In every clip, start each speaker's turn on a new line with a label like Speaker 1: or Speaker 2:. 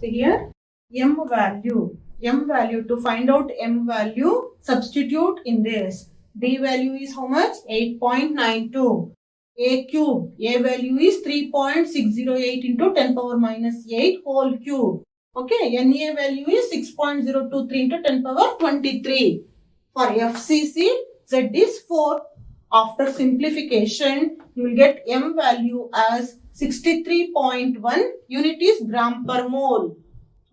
Speaker 1: So here m value to find out m value, substitute in this. D value is how much? 8.92. A cube, A value is 3.608 into 10 power minus 8 whole cube. Okay, Na value is 6.023 into 10 power 23. For FCC, Z is 4. After simplification, you will get M value as 63.1 unit is gram per mole.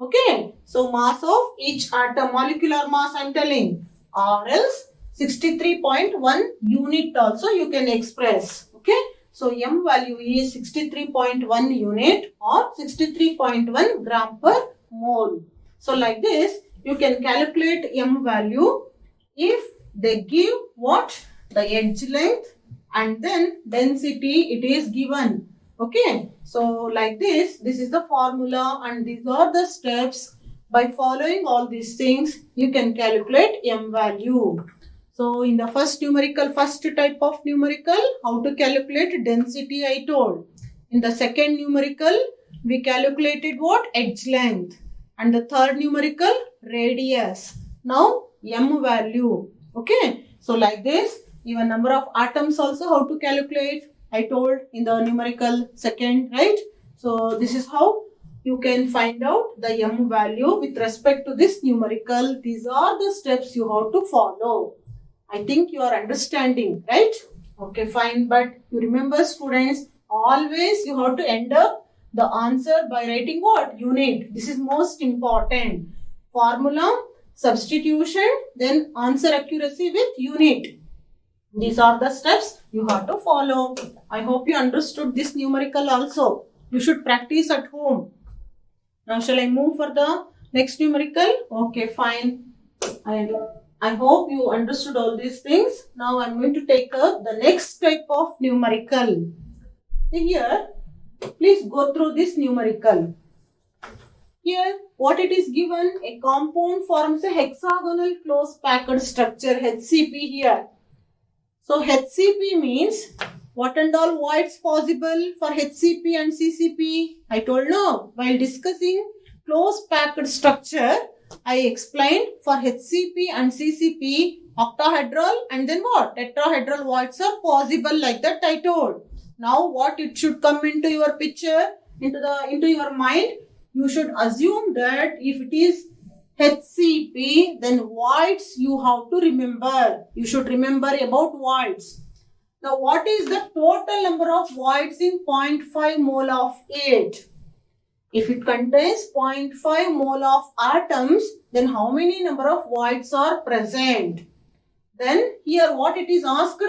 Speaker 1: Okay, so mass of each atom, molecular mass I am telling, or else 63.1 unit also you can express. Okay, so M value is 63.1 unit or 63.1 gram per mole. So like this, you can calculate M value if they give what? The edge length and then density it is given. Okay, so like this is the formula and these are the steps. By following all these things, you can calculate M value. So in the first type of numerical, how to calculate density I told. In the second numerical, we calculated what? Edge length. And the third numerical, radius. Now M value. Okay, so like this, even number of atoms also how to calculate. I told in the numerical second, right? So this is how you can find out the M value with respect to this numerical. These are the steps you have to follow. I think you are understanding, right? Okay, fine. But you remember, students, always you have to end up the answer by writing what? Unit. This is most important. Formula, substitution, then answer accuracy with unit. These are the steps you have to follow. I hope you understood this numerical also. You should practice at home. Now shall I move for the next numerical? Okay, fine. I hope you understood all these things. Now I am going to take up the next type of numerical. See here, please go through this numerical. Here, what it is given, a compound forms a hexagonal close packed structure, HCP here. So HCP means what and all voids possible for HCP and CCP? I told no. While discussing close packed structure, I explained for HCP and CCP, octahedral and then what? Tetrahedral voids are possible, like that I told. Now what it should come into your picture, into your mind, you should assume that if it is HCP, then voids you have to remember. You should remember about voids. Now what is the total number of voids in 0.5 mole of 8? If it contains 0.5 mole of atoms, then how many number of voids are present? Then here what it is asked,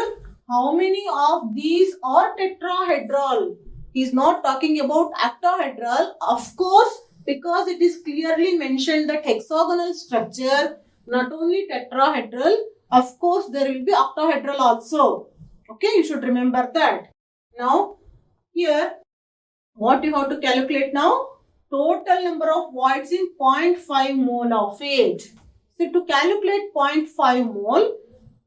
Speaker 1: how many of these are tetrahedral? He is not talking about octahedral, of course, because it is clearly mentioned that hexagonal structure, not only tetrahedral, of course there will be octahedral also. Okay, you should remember that. Now, here, what you have to calculate now? Total number of voids in 0.5 mole of 8. So, to calculate 0.5 mole,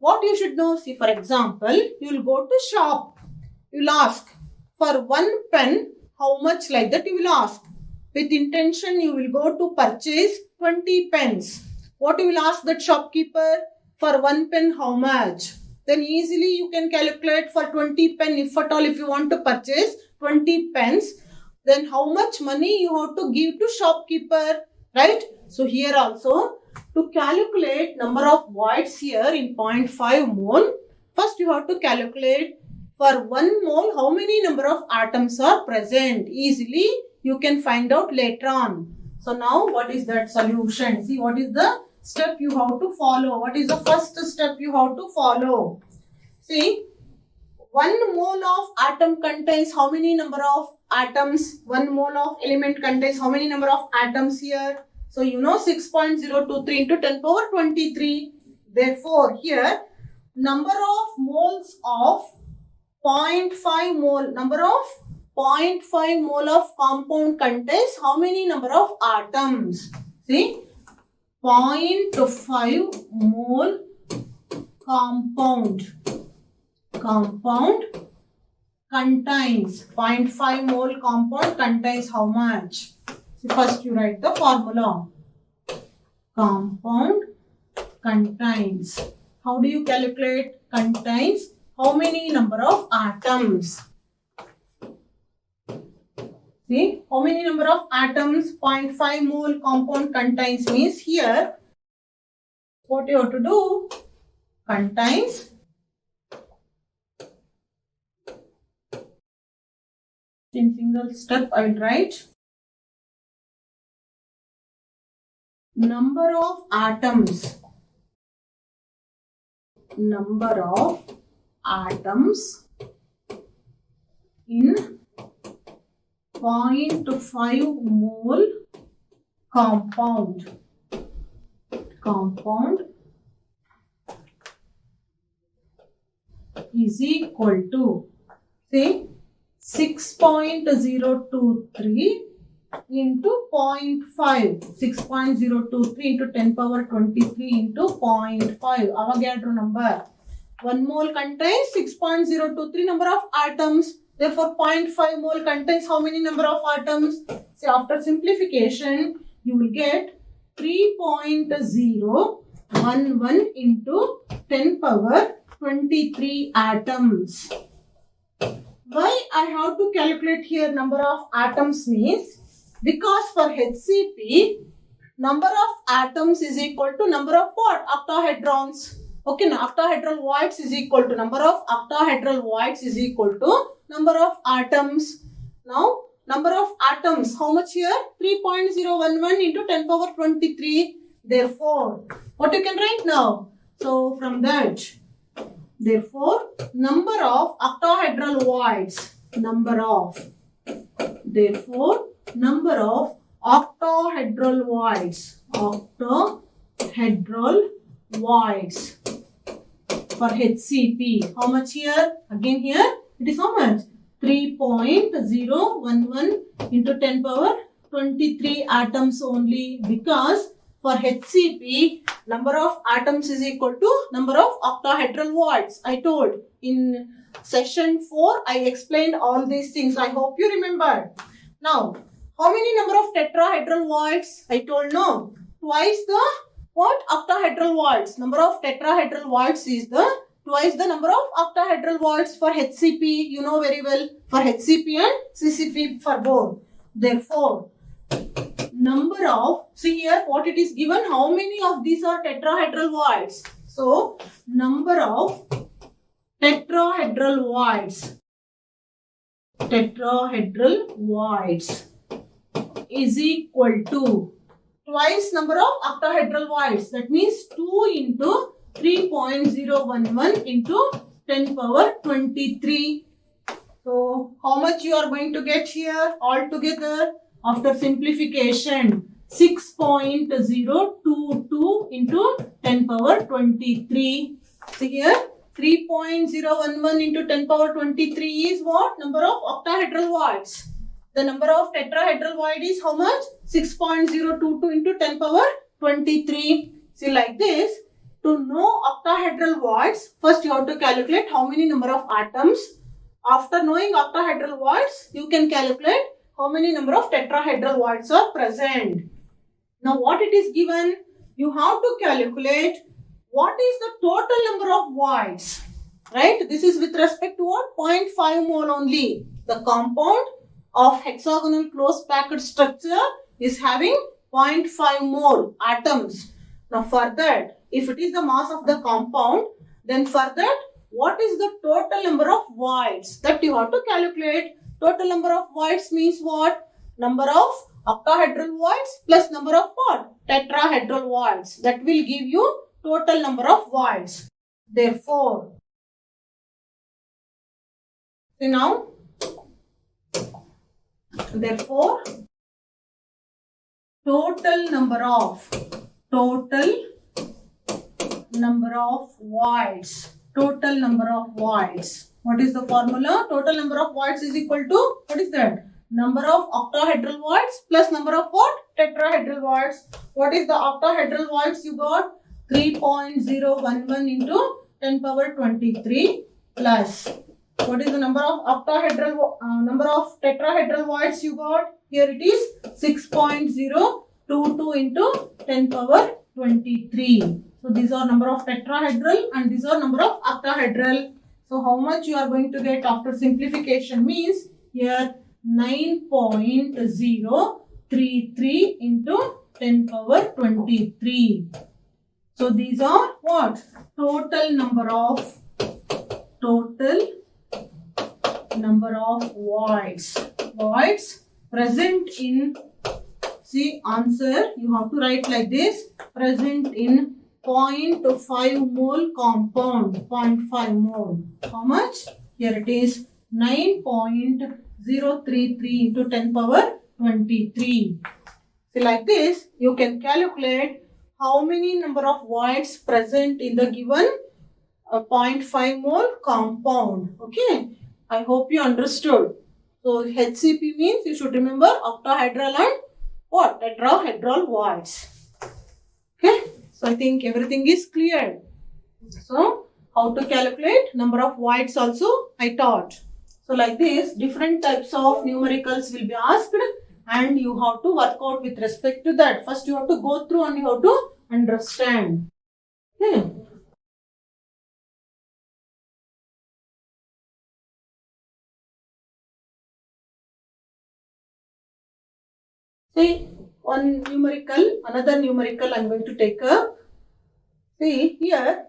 Speaker 1: what you should know? See, for example, you will go to shop. You will ask, for one pen, how much, like that you will ask. With intention, you will go to purchase 20 pens. What you will ask that shopkeeper? For one pen, how much? Then easily you can calculate for 20 pen, if at all, if you want to purchase 20 pens, then how much money you have to give to shopkeeper, right? So here also, to calculate number of voids here in 0.5 mole, first you have to calculate for 1 mole how many number of atoms are present. Easily you can find out later on. So now what is that solution? See, what is the step you have to follow? What is the first step you have to follow? See, 1 mole of atom contains how many number of atoms? 1 mole of element contains how many number of atoms here? So you know 6.023 into 10 power 23. Therefore here number of moles of 0.5 mole, number of 0.5 mole of compound contains how many number of atoms? See, 0.5 mole compound contains 0.5 mole compound contains how much? First you write the formula. Compound contains. How do you calculate? Contains how many number of atoms? See, how many number of atoms? 0.5 mole compound contains means here, what you have to do? Contains in single step I will write number of atoms. Number of atoms in 0.5 mole compound is equal to, say, 6.023 into 0.5. 6.023 into 10 power 23 into 0.5. Avogadro number. 1 mole contains 6.023 number of atoms. Therefore, 0.5 mole contains how many number of atoms? See, after simplification, you will get 3.011 into 10 power 23 atoms. Why I have to calculate here number of atoms means, because for HCP, number of atoms is equal to number of what? Octahedrons. Okay, now octahedral voids is equal to number of octahedral voids is equal to number of atoms. Now, number of atoms, how much here? 3.011 into 10 power 23. Therefore, what you can write now? So, from that, therefore, number of octahedral voids, number of octahedral voids for HCP. How much here? Again here, it is how much? 3.011 into 10 power 23 atoms only, because for HCP, number of atoms is equal to number of octahedral voids. I told in session 4, I explained all these things. I hope you remember. Now, how many number of tetrahedral voids? I told no. Twice the what? Octahedral voids. Number of tetrahedral voids is the twice the number of octahedral voids for HCP. You know very well, for HCP and CCP for both. Therefore, number of, see here what it is given, how many of these are tetrahedral voids. So, number of tetrahedral voids is equal to twice number of octahedral voids. That means 2 into 3.011 into 10 power 23. So, how much you are going to get here altogether? After simplification, 6.022 into 10 power 23. See here, 3.011 into 10 power 23 is what? Number of octahedral voids. The number of tetrahedral void is how much? 6.022 into 10 power 23. See, like this, to know octahedral voids, first you have to calculate how many number of atoms. After knowing octahedral voids, you can calculate how many number of tetrahedral voids are present. Now, what it is given, you have to calculate what is the total number of voids, right? This is with respect to what? 0.5 mole only. The compound of hexagonal close packed structure is having 0.5 mole atoms. Now, for that, if it is the mass of the compound, then for that, what is the total number of voids? That you have to calculate. Total number of voids means what? Number of octahedral voids plus number of what? Tetrahedral voids. That will give you total number of voids. Therefore, total number of voids. Total number of voids. What is the formula? Total number of voids is equal to, what is that? Number of octahedral voids plus number of what? Tetrahedral voids. What is the octahedral voids you got? 3.011 into 10 power 23 plus What is the number of octahedral, number of tetrahedral voids you got? Here it is 6.022 into 10 power 23. So these are number of tetrahedral and these are number of octahedral. So how much you are going to get after simplification means here 9.033 into 10 power 23. So these are what? Total number of voids. Voids present in, see answer you have to write like this, present in 0.5 mole compound, 0.5 mole. How much? Here it is 9.033 into 10 power 23. So like this, you can calculate how many number of voids present in the given 0.5 mole compound. Okay, I hope you understood. So HCP means you should remember octahedral and what? Tetrahedral voids. Okay, so I think everything is clear. So how to calculate number of voids also I taught. So like this, different types of numericals will be asked and you have to work out with respect to that. First you have to go through and you have to understand. Okay. See, another numerical I'm going to take up. See here,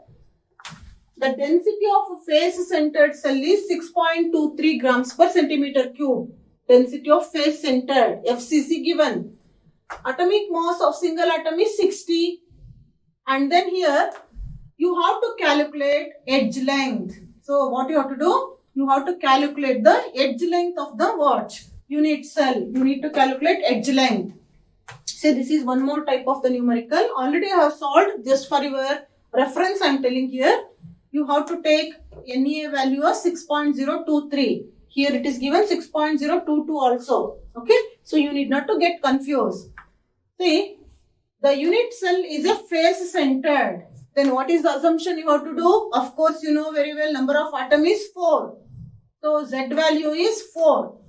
Speaker 1: the density of a face-centered cell is 6.23 grams per centimeter cube. Density of face-centered, FCC given. Atomic mass of single atom is 60. And then here, you have to calculate edge length. So what you have to do? You have to calculate the edge length of the what? Unit cell. You need to calculate edge length. So this is one more type of the numerical. Already I have solved. Just for your reference I am telling here. You have to take NA value of 6.023. Here it is given 6.022 also. Okay. So you need not to get confused. See, the unit cell is a face centered. Then what is the assumption you have to do? Of course you know very well number of atom is 4. So Z value is 4.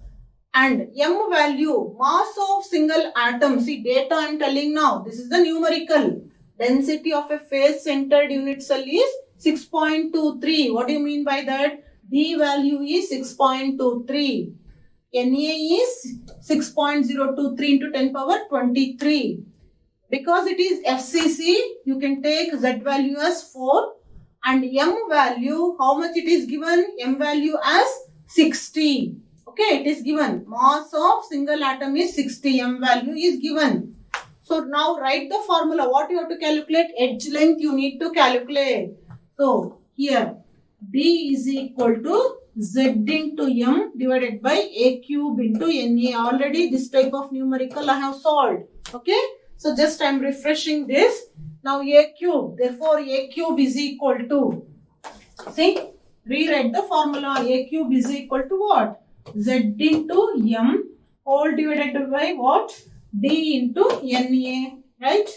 Speaker 1: And M value, mass of single atom. See, data I am telling now. This is the numerical. Density of a face-centered unit cell is 6.23. What do you mean by that? D value is 6.23. Na is 6.023 into 10 power 23. Because it is FCC, you can take Z value as 4. And M value, how much it is given? M value as 60. Okay, it is given. Mass of single atom is 60. M value is given. So now write the formula. What you have to calculate? Edge length you need to calculate. So here D is equal to Z into M divided by A cube into Na. Already this type of numerical I have solved. Okay. So just I am refreshing this. Now A cube. Therefore A cube is equal to. See. Rewrite the formula. A cube is equal to what? Z into M whole divided by what? D into Na, right?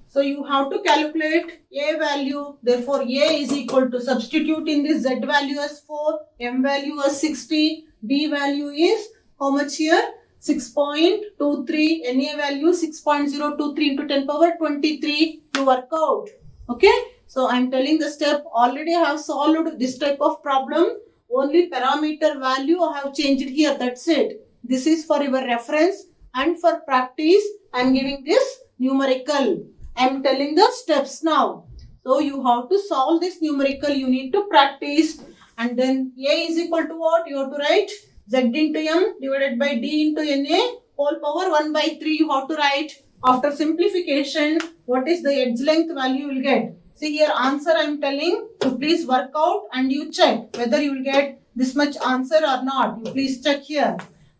Speaker 1: So you have to calculate A value. Therefore A is equal to, substitute in this, Z value as 4, M value as 60, D value is how much here? 6.23, Na value 6.023 into 10 power 23. You work out. Okay. So I am telling the step. Already I have solved this type of problem. Only parameter value I have changed here. That's it. This is for your reference and for practice. I am giving this numerical. I am telling the steps now. So you have to solve this numerical. You need to practice. And then A is equal to what? You have to write Z into M divided by D into Na whole power 1 by 3 you have to write. After simplification, what is the edge length value you will get? See here answer I am telling. You please work out and you check whether you will get this much answer or not. You please check here.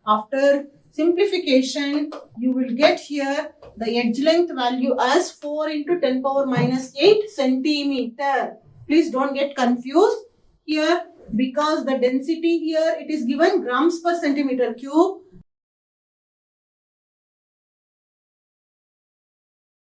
Speaker 1: After simplification, you will get here the edge length value as 4 into 10 power minus 8 centimeter. Please don't get confused here because the density here it is given grams per centimeter cube.